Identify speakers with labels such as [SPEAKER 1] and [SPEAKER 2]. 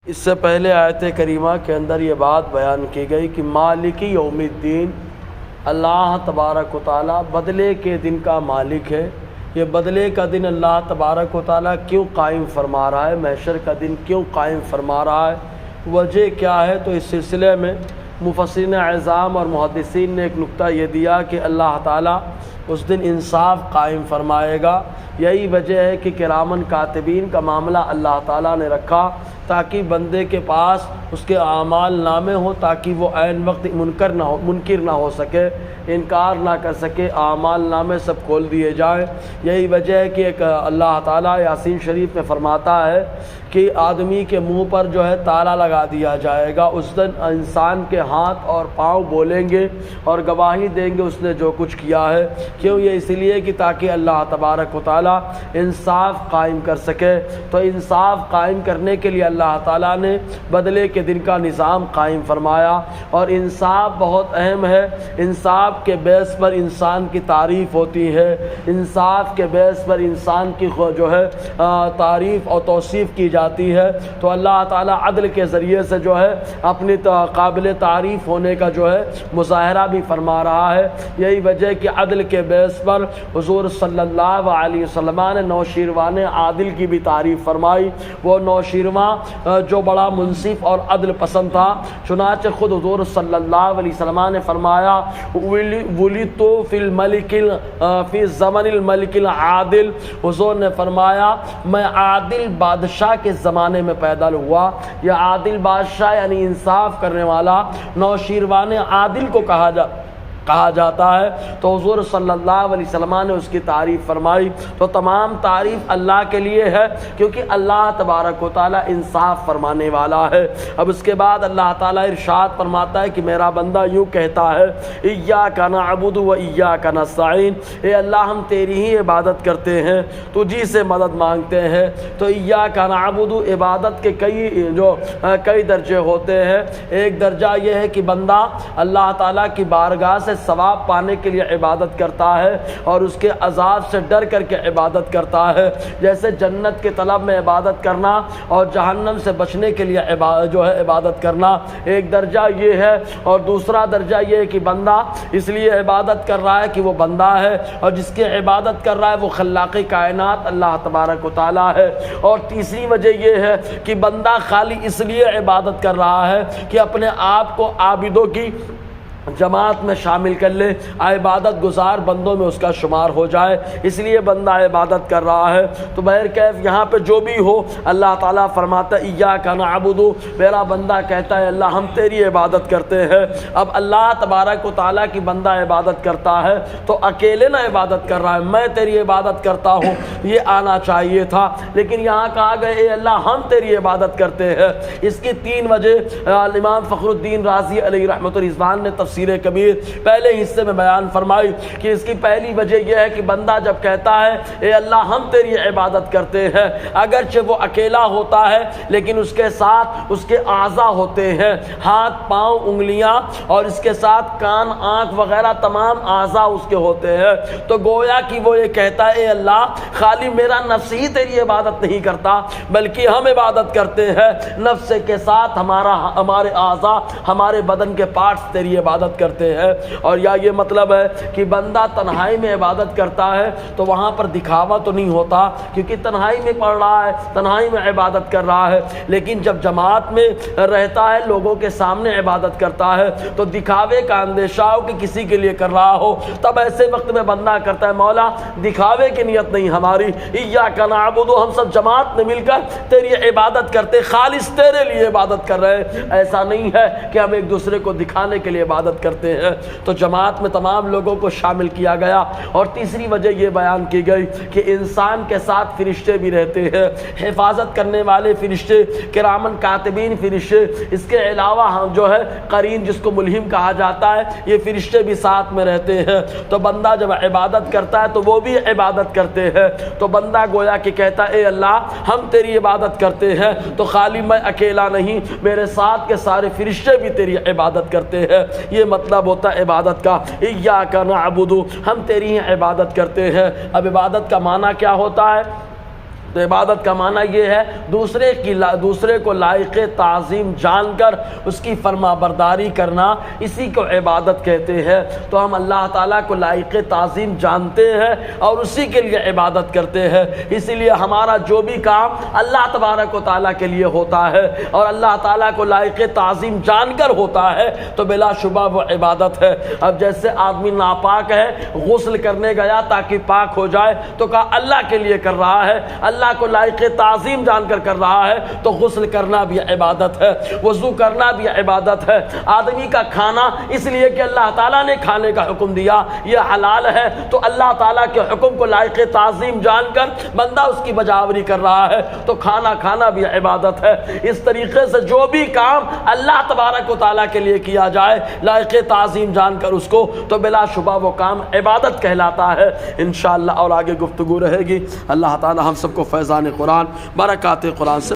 [SPEAKER 1] اس سے پہلے آیت کریمہ کے اندر یہ بات بیان کی گئی کہ مالک یوم الدین، اللہ تبارک و تعالیٰ بدلے کے دن کا مالک ہے۔ یہ بدلے کا دن اللہ تبارک و تعالیٰ کیوں قائم فرما رہا ہے، محشر کا دن کیوں قائم فرما رہا ہے، وجہ کیا ہے؟ تو اس سلسلے میں مفسرین اعظام اور محدثین نے ایک نقطہ یہ دیا کہ اللہ تعالیٰ اس دن انصاف قائم فرمائے گا۔ یہی وجہ ہے کہ کرامن کاتبین کا معاملہ اللہ تعالیٰ نے رکھا تاکہ بندے کے پاس اس کے اعمال نامے ہوں، تاکہ وہ عین وقت منکر نہ ہو سکے، انکار نہ کر سکے، اعمال نامے سب کھول دیے جائیں۔ یہی وجہ ہے کہ ایک اللہ تعالیٰ یاسین شریف میں فرماتا ہے کہ آدمی کے منہ پر جو ہے تالا لگا دیا جائے گا۔ اس دن انسان کے ہاتھ اور پاؤں بولیں گے اور گواہی دیں گے اس نے جو کچھ کیا ہے۔ کیوں؟ یہ اس لیے کہ تاکہ اللہ تبارک و تعالیٰ انصاف قائم کر سکے۔ تو انصاف قائم کرنے کے لیے اللہ تعالیٰ نے بدلے کے دن کا نظام قائم فرمایا، اور انصاف بہت اہم ہے۔ انصاف کے بیس پر انسان کی تعریف ہوتی ہے، انصاف کے بیس پر انسان کی جو ہے تعریف اور توصیف کی جاتی ہے۔ تو اللہ تعالیٰ عدل کے ذریعے سے جو ہے اپنی قابل تعریف ہونے کا جو ہے مظاہرہ بھی فرما رہا ہے۔ یہی وجہ کہ عدل کے بیس پر حضور صلی اللہ علیہ وسلم نے نوشیروان عادل کی بھی تعریف فرمائی۔ وہ نوشیرواں جو بڑا منصف اور عدل پسند تھا، چنانچہ خود حضور صلی اللہ علیہ وسلم نے فرمایا ولیدت فی زمن الملک العادل، حضور نے فرمایا میں عادل بادشاہ کے زمانے میں پیدا ہوا۔ یہ عادل بادشاہ یعنی انصاف کرنے والا نوشیروان عادل کو کہا جاتا ہے۔ تو حضور صلی اللہ علیہ وسلم نے اس کی تعریف فرمائی۔ تو تمام تعریف اللہ کے لیے ہے، کیونکہ اللہ تبارک و تعالیٰ انصاف فرمانے والا ہے۔ اب اس کے بعد اللہ تعالیٰ ارشاد فرماتا ہے کہ میرا بندہ یوں کہتا ہے ایاک نعبد و ایاک نستعین، اے اللہ ہم تیری ہی عبادت کرتے ہیں، تجھی سے مدد مانگتے ہیں۔ تو ایاک نعبد، عبادت کے کئی درجے ہوتے ہیں۔ ایک درجہ یہ ہے کہ بندہ اللہ تعالیٰ کی بارگاہ سے ثواب پانے کے لیے عبادت کرتا ہے اور اس کے عذاب سے ڈر کر کے عبادت کرتا ہے، جیسے جنت کے طلب میں عبادت کرنا اور جہنم سے بچنے کے لیے عبادت کرنا۔ ایک درجہ یہ ہے، اور دوسرا درجہ یہ ہے کہ بندہ اس لیے عبادت کر رہا ہے کہ وہ بندہ ہے، اور جس کی عبادت کر رہا ہے وہ خلاق کائنات اللہ تبارک و تعالیٰ ہے۔ اور تیسری وجہ یہ ہے کہ بندہ خالی اس لیے عبادت کر رہا ہے کہ اپنے آپ کو عابدوں کی جماعت میں شامل کر لے، عبادت گزار بندوں میں اس کا شمار ہو جائے، اس لیے بندہ عبادت کر رہا ہے۔ تو بہرکیف یہاں پہ جو بھی ہو، اللہ تعالیٰ فرماتا ہے ایاک نعبد، میرا بندہ کہتا ہے اللہ ہم تیری عبادت کرتے ہیں۔ اب اللہ تبارک و تعالیٰ کی بندہ عبادت کرتا ہے تو اکیلے نہ عبادت کر رہا ہے، میں تیری عبادت کرتا ہوں، یہ آنا چاہیے تھا، لیکن یہاں کہا گیا اے اللہ ہم تیری عبادت کرتے ہیں۔ اس کی تین وجہ امام فخر الدین رازی علیہ رحمۃ الرضوان نے تفسیر کبیر پہلے حصے میں بیان فرمائی کہ اس کی پہلی وجہ یہ ہے کہ بندہ جب کہتا ہے اے اللہ ہم تیری عبادت کرتے ہیں، اگرچہ وہ اکیلا ہوتا ہے لیکن اس کے ساتھ اس کے اعضاء ہوتے ہیں، ہاتھ پاؤں انگلیاں، اور اس کے ساتھ کان آنکھ وغیرہ تمام اعضاء اس کے ہوتے ہیں۔ تو گویا کہ وہ یہ کہتا ہے اے اللہ خالی میرا نفس ہی تیری عبادت نہیں کرتا بلکہ ہم عبادت کرتے ہیں، نفس کے ساتھ ہمارے اعضاء، ہمارے بدن کے پارٹس تیری عبادت کرتے ہیں۔ اور یا یہ مطلب ہے کہ بندہ تنہائی میں عبادت کرتا ہے تو وہاں پر دکھاوا تو نہیں ہوتا، کیونکہ تنہائی میں پڑھ رہا ہے، تنہائی میں عبادت کر رہا ہے، لیکن جب جماعت میں رہتا ہے، لوگوں کے سامنے عبادت کرتا ہے تو دکھاوے کا اندیشہ ہو کہ کسی کے لیے کر رہا ہو، تب ایسے وقت میں بندہ کرتا ہے مولا دکھاوے کی نیت نہیں ہماری، ایاک نعبد، ہم سب جماعت میں مل کر تیری عبادت کرتے، خالص تیرے لیے عبادت کر رہے ہیں۔ ایسا نہیں ہے کہ ہم ایک دوسرے کو دکھانے کے لیے عبادت کرتے ہیں۔ تو جماعت میں تمام لوگوں کو شامل کیا گیا۔ اور تیسری وجہ یہ بیان کی گئی کہ انسان کے ساتھ فرشتے بھی رہتے ہیں، حفاظت کرنے والے فرشتے، کرامن کاتبین فرشتے، اس کے علاوہ جو ہے قرین جس کو ملہم کہا جاتا ہے، یہ فرشتے بھی ساتھ میں رہتے ہیں۔ تو بندہ جب عبادت کرتا ہے تو وہ بھی عبادت کرتے ہیں۔ تو بندہ گویا کہ کہتا ہے اے اللہ ہم تیری عبادت کرتے ہیں، تو خالی میں اکیلا نہیں، میرے ساتھ کے سارے فرشتے بھی تیری عبادت کرتے ہیں۔ یہ مطلب ہوتا ہے عبادت کا، ایاک نعبد، ہم تیری عبادت کرتے ہیں۔ اب عبادت کا معنی کیا ہوتا ہے؟ تو عبادت کا معنی یہ ہے دوسرے کو لائق تعظیم جان کر اس کی فرما برداری کرنا، اسی کو عبادت کہتے ہیں۔ تو ہم اللہ تعالیٰ کو لائق تعظیم جانتے ہیں اور اسی کے لیے عبادت کرتے ہیں، اسی لیے ہمارا جو بھی کام اللہ تبارک و تعالیٰ کے لیے ہوتا ہے اور اللہ تعالیٰ کو لائق تعظیم جان کر ہوتا ہے تو بلا شبہ وہ عبادت ہے۔ اب جیسے آدمی ناپاک ہے، غسل کرنے گیا تاکہ پاک ہو جائے تو کہا اللہ کے لیے کر رہا ہے، اللہ کو لائق تعظیم جان کر رہا ہے تو غسل کرنا بھی عبادت ہے، وضو کرنا بھی عبادت ہے۔ آدمی کا کھانا اس لیے کہ اللہ تعالیٰ نے کھانے کا حکم دیا یہ حلال ہے تو اللہ تعالیٰ کے حکم کو لائق تعظیم جان کر بندہ اس کی بجاوری کر رہا ہے تو کھانا کھانا بھی عبادت ہے۔ اس طریقے سے جو بھی کام اللہ تبارک و تعالیٰ کے لیے کیا جائے لائق تعظیم جان کر اس کو تو بلا شبہ وہ کام عبادت کہلاتا ہے۔ انشاءاللہ اور آگے گفتگو رہے گی۔ اللہ تعالیٰ ہم سب کو فیضان قرآن برکات قرآن سے